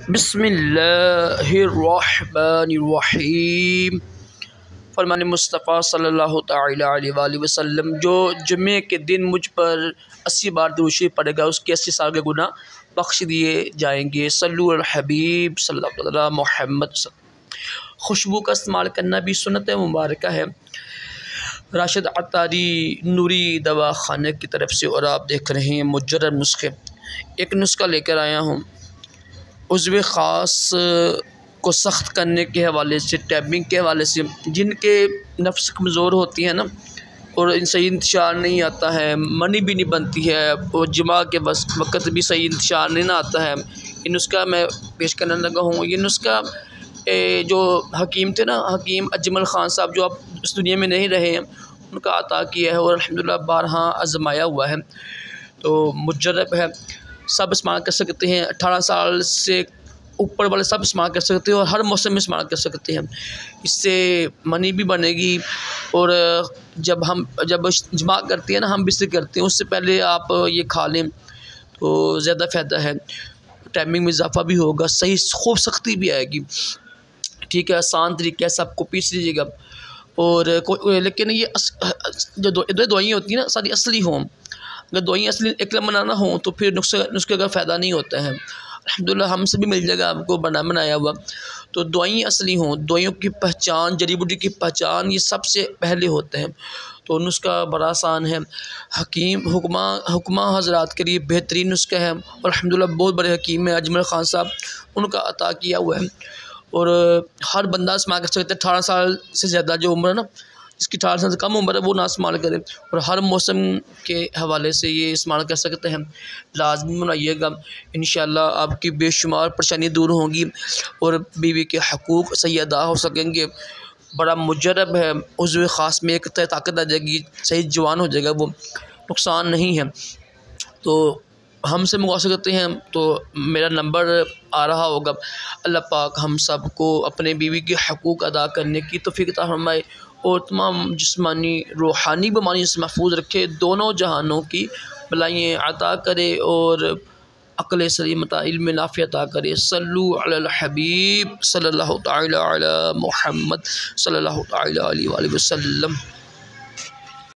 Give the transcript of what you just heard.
बिस्मिल्लाहिर्रहमानिर्रहीम। फरमान मुस्तफ़ा सल्लल्लाहु तआला अलैहि वसल्लम, जो जुम्मे के दिन मुझ पर 80 बार दुरूद पड़ेगा उसके 80 साल के गुनाह बख्श दिए जाएंगे। सल्लु अल हबीब सल्लल्लाहु अलैहि मोहम्मद। खुशबू का इस्तेमाल करना भी सुन्नत मुबारक है। राशिद अतारी नूरी दवा खाने की तरफ से, और आप देख रहे हैं मुजर्रब नुस्खे। एक नुस्खा लेकर आया हूँ उज़्व ख़ास को सख्त करने के हवाले से, टैबिंग के हवाले से। जिनके नफ्स कमज़ोर होती है ना, और सही इंतशार नहीं आता है, मनी भी नहीं बनती है, और जमा के वक्त भी सही इंतशार नहीं ना आता है, ये नुस्खा मैं पेश करने लगा हूँ। ये नुस्खा जो हकीम थे ना, हकीम अजमल ख़ान साहब, जो अब इस दुनिया में नहीं रहे हैं, उनका अता किया है और अल्हम्दुलिल्लाह बारहा आजमाया हुआ है। तो मुजर्रब है, सब इस्तेमाल कर सकते हैं। 18 साल से ऊपर वाले सब इस्तेमाल कर सकते हैं और हर मौसम में इस्तेमाल कर सकते हैं। इससे मनी भी बनेगी, और जब जमा करते हैं ना, हम बिस्तर करते हैं, उससे पहले आप ये खा लें तो ज़्यादा फ़ायदा है। टाइमिंग में इजाफा भी होगा, सही खूब सख्ती भी आएगी। ठीक है, आसान तरीका है, सबको पीस लीजिएगा। और लेकिन ये जो दवाइयाँ होती हैं ना, सारी असली हों। अगर दवाइयाँ असली एकदम बनाना हो तो फिर नुस्खे का फ़ायदा नहीं होता है। अल्हम्दुलिल्लाह हमसे भी मिल जाएगा आपको बनाया हुआ। तो दवाइयाँ असली हों, दवाइयों की पहचान, जड़ी बूटी की पहचान, ये सबसे पहले होते हैं। तो नुस्खा बड़ा आसान है। हकीम हुक्मा हज़रात के लिए बेहतरीन नुस्खा है, और अल्हम्दुलिल्लाह बहुत बड़े हकीम है अजमल ख़ान साहब, उनका अता किया हुआ है। और हर बंदा इस्तेमाल कर सकता है। 18 साल से ज़्यादा जो उम्र है ना, जिसकी 18 साल से कम उम्र है, वो ना इस्तेमाल करें। और हर मौसम के हवाले से ये इस्तेमाल कर सकते हैं। लाजमी बनाइएगा, इंशाअल्लाह आपकी बेशुमार परेशानी दूर होंगी और बीवी के हकूक़ सही अदा हो सकेंगे। बड़ा मुजर्रब है, उज़्व ख़ास में एक ताकत आ जाएगी, सही जवान हो जाएगा, वो नुकसान नहीं है। तो हमसे मंगवा सकते हैं, तो मेरा नंबर आ रहा होगा। अल्लाह पाक हम सब को अपने बीवी के हकूक़ अदा करने की तौफ़ीक़ अता फ़रमाए, और तमाम जिस्मानी रूहानी बीमारियों से महफूज रखे, दोनों जहानों की भलाइयाँ अता करे, और अक़ल सलीमत इल्म नाफ़ि अता करे। सल्लु अलल हबीब सल्लल्लाहु तआला अला मुहम्मद सल्लल्लाहु तआला अलैहि वसल्लम।